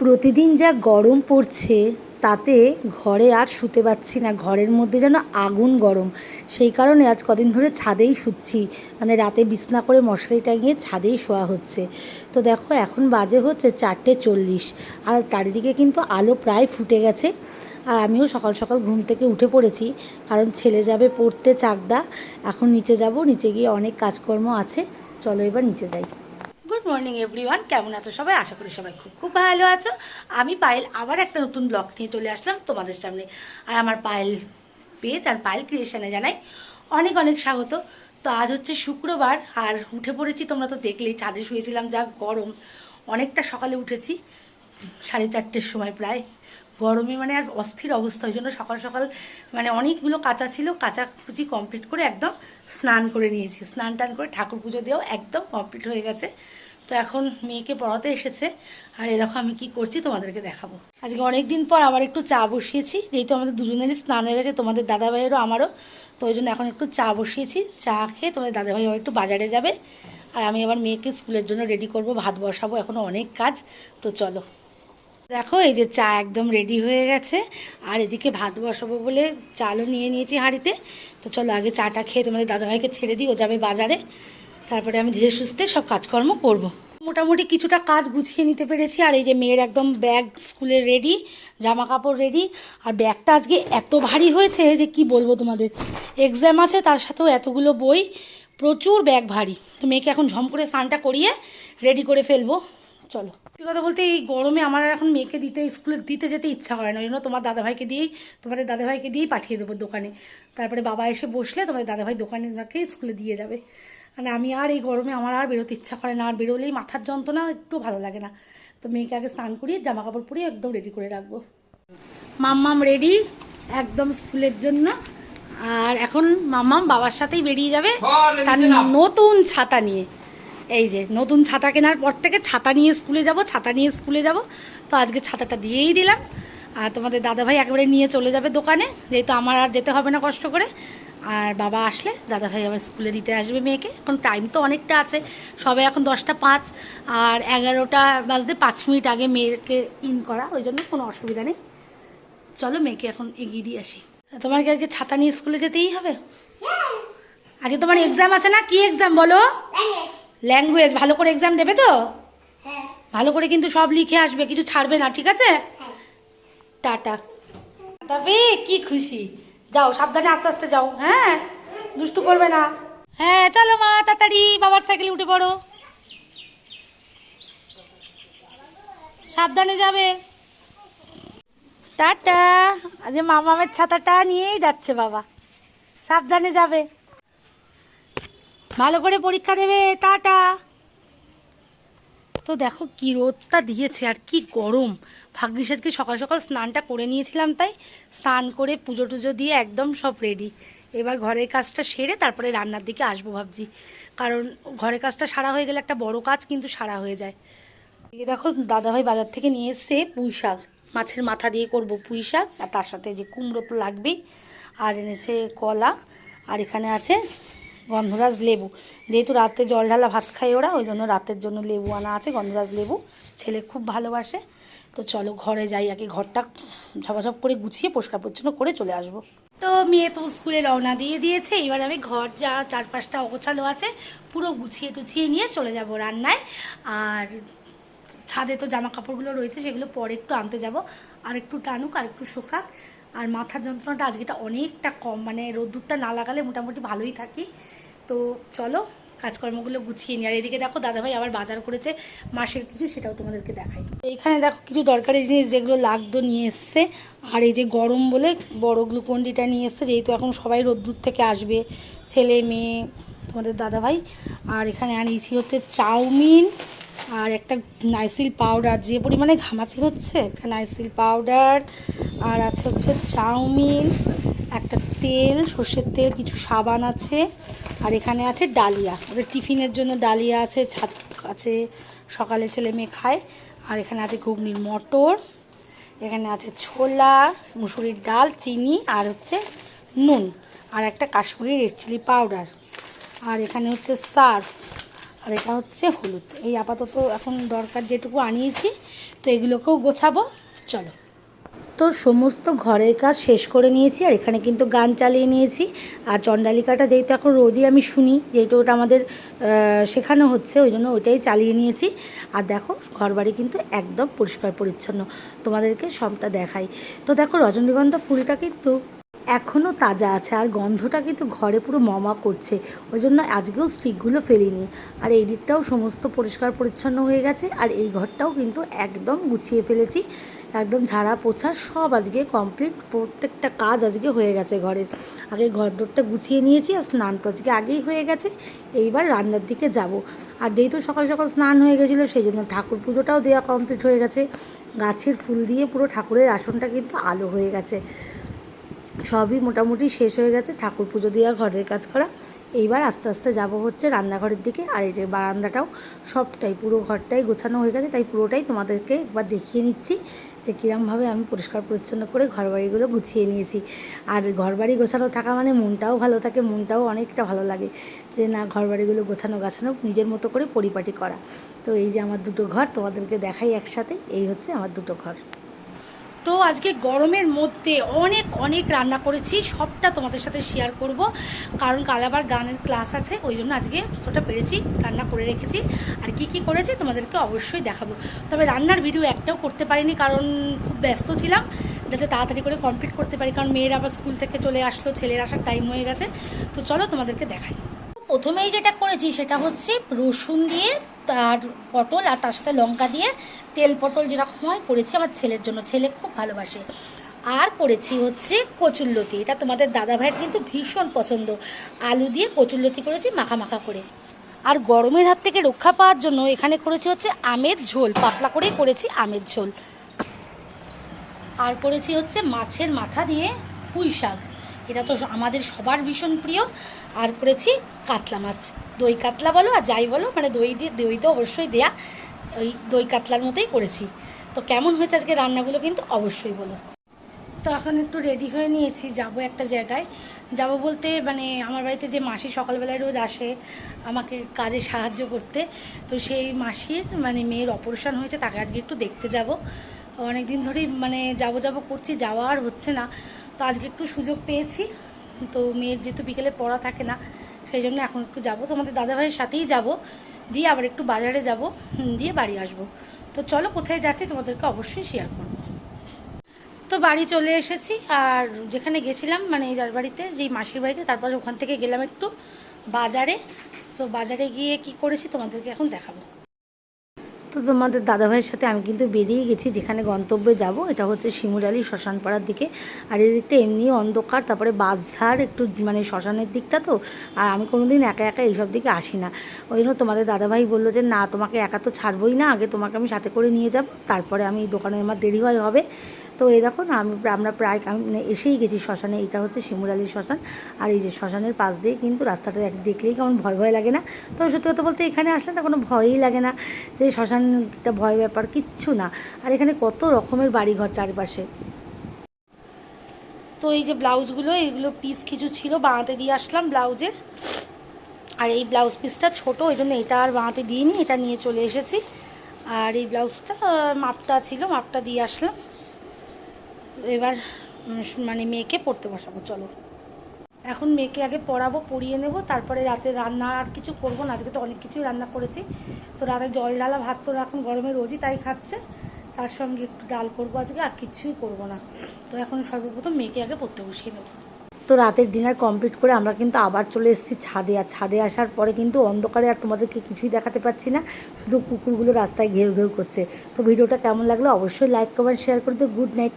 প্রতিদিন যা গরম পড়ছে তাতে ঘরে আর শুতে পারছি না, ঘরের মধ্যে যেন আগুন গরম। সেই কারণে আজ কদিন ধরে ছাদেই শুচ্ছি, মানে রাতে বিছনা করে মশারি টাঙিয়ে ছাদেই শোয়া হচ্ছে। তো দেখো এখন বাজে হচ্ছে 4:40, আর চারিদিকে কিন্তু আলো প্রায় ফুটে গেছে। আর আমিও সকাল সকাল ঘুম থেকে উঠে পড়েছি, কারণ ছেলে যাবে পড়তে চাকদা। এখন নিচে যাব, নিচে গিয়ে অনেক কাজকর্ম আছে। চলো এবার নিচে যাই। গুড মর্নিং এভরিওয়ান, কেমন আছো সবাই? আশা করি সবাই খুব খুব ভালো আছো। আমি পায়েল আবার একটা নতুন ব্লগ নিয়ে চলে আসলাম তোমাদের সামনে। আর আমার পায়েল পেজ আর পায়েল ক্রিয়েশনে জানাই অনেক অনেক স্বাগত। তো আজ হচ্ছে শুক্রবার, আর উঠে পড়েছি, তোমরা তো দেখলেই ছাদে শুয়েছিলাম, যা গরম। অনেকটা সকালে উঠেছি, 4:30-র সময় প্রায়। গরমে মানে আর অস্থির অবস্থা, ওই জন্য সকাল সকাল মানে অনেকগুলো কাঁচা ছিল, কাচাকুচি কমপ্লিট করে একদম স্নান করে নিয়েছি। স্নান টান করে ঠাকুর পুজো দিয়েও একদম কমপ্লিট হয়ে গেছে। তো এখন মেয়েকে পড়াতে এসেছে, আর এরকম আমি কি করছি তোমাদেরকে দেখাবো। আজকে অনেক দিন পর আবার একটু চা বসিয়েছি, যেহেতু আমাদের দুজনেরই স্নান হয়ে গেছে, তোমাদের দাদাভাইয়েরও আমারও। তো ওই জন্য এখন একটু চা বসিয়েছি। চা খেয়ে তোমাদের দাদাভাই আবার একটু বাজারে যাবে, আর আমি আবার মেয়েকে স্কুলের জন্য রেডি করব, ভাত বসাবো, এখনও অনেক কাজ। তো চলো দেখো, এই যে চা একদম রেডি হয়ে গেছে, আর এদিকে ভাত বসাবো বলে চালও নিয়ে নিয়েছি হাঁড়িতে। তো চলো আগে চাটা খেয়ে তোমাদের দাদাভাইকে ছেড়ে দিই, ও যাবে বাজারে, তারপরে আমি ধীরে সুস্থে সব কাজকর্ম করব। মোটামুটি কিছুটা কাজ গুছিয়ে নিতে পেরেছি। আর এই যে মেয়ের একদম ব্যাগ স্কুলে রেডি, জামা কাপড় রেডি। আর ব্যাগটা আজকে এত ভারী হয়েছে যে কি বলবো তোমাদের, এক্সাম আছে তার সাথেও এতগুলো বই, প্রচুর ব্যাগ ভারী। তো মেয়েকে এখন ঝম করে স্নানটা করিয়ে রেডি করে ফেলবো। চলো, সত্যি কথা বলতে এই গরমে আমার এখন মেয়েকে স্কুলে দিতে যেতে ইচ্ছা করে না, ওই জন্য তোমাদের দাদাভাইকে দিয়েই পাঠিয়ে দেবো দোকানে। তারপরে বাবা এসে বসলে তোমাদের দাদাভাই দোকানে ওনাকে স্কুলে দিয়ে যাবে। মানে আমি আর এই গরমে আমার আর বেরোতে ইচ্ছা করে না, আর বেরোলেই মাথার যন্ত্রণা, একটু ভালো লাগে না। তো মেয়েকে আগে স্নান করিয়ে জামা কাপড় পরিয়ে একদম রেডি করে রাখবো। মাম্মাম রেডি একদম স্কুলের জন্য। আর এখন মাম্মাম বাবার সাথেই বেরিয়ে যাবে তার নতুন ছাতা নিয়ে। এই যে নতুন ছাতা কেনার পর থেকে ছাতা নিয়ে স্কুলে যাব। তো আজকে ছাতাটা দিয়েই দিলাম। আর তোমাদের দাদাভাই একেবারে নিয়ে চলে যাবে দোকানে, যেহেতু আমার আর যেতে হবে না কষ্ট করে। আর বাবা আসলে দাদাভাই আবার স্কুলে দিতে আসবে মেয়েকে। এখন টাইম তো অনেকটা আছে, সবে এখন 10টা 5, আর 11টা বাজতে 5 মিনিট আগে মেয়েকে ইন করা, ওই জন্য কোনো অসুবিধা নেই। চলো মেয়েকে এখন এগিয়ে দিয়ে আসি। তোমার কি আজকে ছাতা নিয়ে স্কুলে যেতেই হবে? আজকে তোমার এক্সাম আছে না? কি এক্সাম বলো? ল্যাঙ্গুয়েজ। ভালো করে এক্সাম দেবে তো? ভালো করে কিন্তু সব লিখে আসবে, কিছু ছাড়বে না, ঠিক আছে? টাটা। তবে কি খুশি, যাও সাবধানে আস্তে আস্তে যাও, হ্যাঁ, দুষ্টু করবে না। হ্যাঁ চলো মা, তাড়াতাড়ি বাবার সাইকেলে উঠে পড়ো, সাবধানে যাবে। টাটা। আজ মামামের ছাতাটা নিয়েই যাচ্ছে বাবা, সাবধানে যাবে, ভালো করে পরীক্ষা দেবে। টাটা। তো দেখো কি রোদটা দিয়েছে আর কি গরম। ভাগ্যিস আজকে সকাল সকাল স্নানটা করে নিয়েছিলাম, তাই স্নান করে পুজো টুজো দিয়ে একদম সব রেডি। এবার ঘরের কাজটা সেরে তারপরে রান্নার দিকে আসবো ভাবছি, কারণ ঘরের কাজটা সারা হয়ে গেলে একটা বড় কাজ কিন্তু সারা হয়ে যায়। এই দেখো দাদাভাই বাজার থেকে নিয়ে এসছে পুঁই শাক, মাছের মাথা দিয়ে করব পুঁই শাক, আর তার সাথে যে কুমড়ো তো লাগবেই। আর এনেছে কলা, আর এখানে আছে গন্ধরাজ লেবু। যেহেতু রাতে জল ঢালা ভাত খায় ওরা, ওই জন্য রাতের জন্য লেবু আনা আছে, গন্ধরাজ লেবু, ছেলে খুব ভালোবাসে। তো চলো ঘরে যাই, আগে ঘরটা ঝপাঝপ করে গুছিয়ে পরিষ্কার পরিচ্ছন্ন করে চলে আসবো। তো মেয়ে তো স্কুলে রওনা দিয়ে দিয়েছে, এবার আমি ঘর যা 4-5টা অগোছালো আছে পুরো গুছিয়ে টুছিয়ে নিয়ে চলে যাব রান্নায়। আর ছাদে তো জামা কাপড়গুলো রয়েছে, সেগুলো পরে একটু আনতে যাব, আর একটু টানুক আর একটু শোকাক। আর মাথার যন্ত্রণাটা আজকেটা অনেকটা কম, মানে রোদ্দুরটা না লাগালে মোটামুটি ভালোই থাকি। তো চলো কাজকর্মগুলো গুছিয়ে নিই। আর এদিকে দেখো দাদাভাই আবার বাজার করেছে মাসের কিছু, সেটাও তোমাদেরকে দেখাই। এইখানে দেখো কিছু দরকারি জিনিস যেগুলো লাগতো নিয়ে এসছে। আর এই যে গরম বলে বড় গ্লুকন্ডিটা নিয়ে এসছে, যেহেতু এখন সবাই রোদ্দুর থেকে আসবে, ছেলে মেয়ে তোমাদের দাদাভাই। আর এখানে আনিয়েছি হচ্ছে চাউমিন, আর একটা নাইসিল পাউডার, যে পরিমাণে ঘামাচি হচ্ছে, একটা নাইসিল পাউডার, আর আছে হচ্ছে চাউমিন, একটা তেল, সর্ষের তেল, কিছু সাবান আছে। আর এখানে আছে ডালিয়া, ওদের টিফিনের জন্য ডালিয়া আছে, ছাত আছে, সকালে ছেলে মেয়ে খায়। আর এখানে আছে ঘুগনির মটর, এখানে আছে ছোলা, মুসুরির ডাল, চিনি, আর হচ্ছে নুন, আর একটা কাশ্মীরি রেড চিলি পাউডার। আর এখানে হচ্ছে সার্ফ, আর এটা হচ্ছে হলুদ। এই আপাতত এখন দরকার যেটুকু আনিয়েছি, তো এগুলোকেও গোছাবো। চলো। তো সমস্ত ঘরের কাজ শেষ করে নিয়েছি, আর এখানে কিন্তু গান চালিয়ে নিয়েছি। আর চণ্ডালিকাটা যেহেতু এখন রোজই আমি শুনি, যেহেতু ওটা আমাদের শেখানো হচ্ছে, ওই জন্য ওইটাই চালিয়ে নিয়েছি। আর দেখো ঘরবাড়ি কিন্তু একদম পরিষ্কার পরিচ্ছন্ন, তোমাদেরকে সবটা দেখাই। তো দেখো রজনীগন্ধা ফুলটা কিন্তু এখনও তাজা আছে, আর গন্ধটা কিন্তু ঘরে পুরো মমা করছে, ওই জন্য আজকেও স্টিকগুলো ফেলিনি। আর এই দিকটাও সমস্ত পরিষ্কার পরিচ্ছন্ন হয়ে গেছে, আর এই ঘরটাও কিন্তু একদম গুছিয়ে ফেলেছি, একদম ঝাড়া পোছা সব আজকে কমপ্লিট, প্রত্যেকটা কাজ আজকে হয়ে গেছে ঘরের। আগে ঘরদোরটা গুছিয়ে নিয়েছি, আর স্নান তো আজকে আগেই হয়ে গেছে। এইবার রান্নার দিকে যাব। আর যেহেতু সকাল সকাল স্নান হয়ে গেছিলো, সেই জন্য ঠাকুর পুজোটাও দেওয়া কমপ্লিট হয়ে গেছে। গাছের ফুল দিয়ে পুরো ঠাকুরের আসনটা কিন্তু আলো হয়ে গেছে, সবই মোটামুটি শেষ হয়ে গেছে। ঠাকুর পুজো দেওয়া, ঘরের কাজ করা। এইবার আস্তে আস্তে যাব হচ্ছে রান্নাঘরের দিকে। আর এই যে বারান্দাটাও সবটাই, পুরো ঘরটাই গোছানো হয়ে গেছে, তাই পুরোটাই তোমাদেরকে একবার দেখিয়ে নিচ্ছি যে কীরমভাবে আমি পরিষ্কার পরিচ্ছন্ন করে ঘরবাড়িগুলো গুছিয়ে নিয়েছি। আর ঘরবাড়ি গোছানো থাকা মানে মনটাও ভালো থাকে, মনটাও অনেকটা ভালো লাগে যে না, ঘরবাড়িগুলো গোছানো গাছানো নিজের মতো করে পরিপাটি করা। তো এই যে আমার দুটো ঘর তোমাদেরকে দেখাই একসাথে, এই হচ্ছে আমার দুটো ঘর। তো আজকে গরমের মধ্যে অনেক অনেক রান্না করেছি, সবটা তোমাদের সাথে শেয়ার করব, কারণ কাল আবার গানের ক্লাস আছে, ওই জন্য আজকে যতটা পেরেছি রান্না করে রেখেছি। আর কি কি করেছি তোমাদেরকে অবশ্যই দেখাবো। তবে রান্নার ভিডিও একটাও করতে পারিনি, কারণ খুব ব্যস্ত ছিলাম, যাতে তাড়াতাড়ি করে কমপ্লিট করতে পারি, কারণ মেয়েরা আবার স্কুল থেকে চলে আসলো, ছেলের আসার টাইম হয়ে গেছে। তো চলো তোমাদেরকে দেখাই। প্রথমেই যেটা করেছি সেটা হচ্ছে রসুন দিয়ে, তার পটল আর তার সাথে লঙ্কা দিয়ে তেল পটল যেরকম হয় করেছি আমার ছেলের জন্য, ছেলে খুব ভালোবাসে। আর করেছি হচ্ছে কচুরলতি, এটা তোমাদের দাদা ভাইয়ের কিন্তু ভীষণ পছন্দ। আলু দিয়ে কচুরলতি করেছি মাখা মাখা করে। আর গরমের হাত থেকে রক্ষা পাওয়ার জন্য এখানে করেছি হচ্ছে আমের ঝোল, পাতলা করেই করেছি আমের ঝোল। আর করেছি হচ্ছে মাছের মাথা দিয়ে পুঁই শাক, এটা তো আমাদের সবার ভীষণ প্রিয়। আর করেছি কাতলা মাছ, দই কাতলা বলো আর যাই বলো, মানে দই দিয়ে, দই তো অবশ্যই দেয়া, ওই দই কাতলার মতোই করেছি। তো কেমন হয়েছে আজকে রান্নাগুলো কিন্তু অবশ্যই বলো। তো এখন একটু রেডি হয়ে নিয়েছি, যাব একটা জায়গায়। যাব বলতে মানে আমার বাড়িতে যে মাসি সকালবেলায় রোজ আসে আমাকে কাজে সাহায্য করতে, তো সেই মাসির মানে মেয়ের অপারেশন হয়েছে, তাকে আজকে একটু দেখতে যাব। অনেক দিন ধরেই মানে যাব যাব করছি, যাওয়া আর হচ্ছে না। তো আজকে একটু সুযোগ পেয়েছি, তো মেয়ের যেহেতু বিকেলে পড়া থাকে না, সেই জন্য এখন একটু যাবো, তোমাদের দাদাভাইয়ের সাথেই যাব, দিয়ে আবার একটু বাজারে যাব, দিয়ে বাড়ি আসব। তো চলো কোথায় যাচ্ছি তোমাদেরকে অবশ্যই শেয়ার করবো। তো বাড়ি চলে এসেছি, আর যেখানে গেছিলাম মানে যার বাড়িতে, যেই মাসির বাড়িতে, তারপর ওখান থেকে গেলাম একটু বাজারে। তো বাজারে গিয়ে কি করেছি তোমাদেরকে এখন দেখাবো। তো তোমাদের দাদাভাইয়ের সাথে আমি কিন্তু বেরিয়ে গেছি, যেখানে গন্তব্যে যাব, এটা হচ্ছে শিমুরালি শ্মশানপাড়ার দিকে। আর এই দিকটা এমনি অন্ধকার, তারপরে বাসঝাড় একটু মানে শ্মশানের দিকটা তো, আর আমি কোনো দিন একা একা এইসব দিকে আসি না। ওই জন্য তোমাদের দাদাভাই বললো যে না, তোমাকে একা তো ছাড়বই না, আগে তোমাকে আমি সাথে করে নিয়ে যাব, তারপরে আমি দোকানে আমার দেরি হবে। তো এই দেখো না, আমরা প্রায় মানে এসেই গেছি শ্মশানে, এটা হচ্ছে শিমুরালির শ্মশান। আর এই যে শ্মশানের পাশ দিয়ে কিন্তু রাস্তাটা দেখলেই কেমন ভয় ভয় লাগে না? তো সত্যি কথা বলতে এখানে আসলে না কোনো ভয়ই লাগে না, যে শ্মশানটা ভয় ব্যাপার কিচ্ছু না। আর এখানে কত রকমের বাড়িঘর চারিপাশে। তো এই যে ব্লাউজগুলো, এইগুলো পিস কিছু ছিল, বানাতে দিয়ে আসলাম ব্লাউজের। আর এই ব্লাউজ পিসটা ছোট, ওই জন্য এটা আর বানাতে দিইনি, এটা নিয়ে চলে এসেছি। আর এই ব্লাউজটা মাপটা ছিল, মাপটা দিয়ে আসলাম। এবার মানে মেয়েকে পড়তে বসাবো। চলো এখন মেয়েকে আগে পড়াবো, পড়িয়ে নেব, তারপরে রাতে রান্না আর কিছু করবো না, আজকে তো অনেক কিছুই রান্না করেছি। তো রাতে জল ডালা ভাত তো এখন গরমে রোজই তাই খাচ্ছে, তার সঙ্গে একটু ডাল করবো আজকে, আর কিছুই করবো না। তো এখন সর্বপ্রথম মেয়েকে আগে পড়তে বসিয়ে নেব। তো রাতের ডিনার কমপ্লিট করে আমরা কিন্তু আবার চলে এসেছি ছাদে। আর ছাদে আসার পরে কিন্তু অন্ধকারে আর তোমাদেরকে কিছুই দেখাতে পাচ্ছি না, শুধু কুকুরগুলো রাস্তায় ঘেউ ঘেউ করছে। তো ভিডিওটা কেমন লাগলো অবশ্যই লাইক কমেন্ট শেয়ার করে দিও। Good night.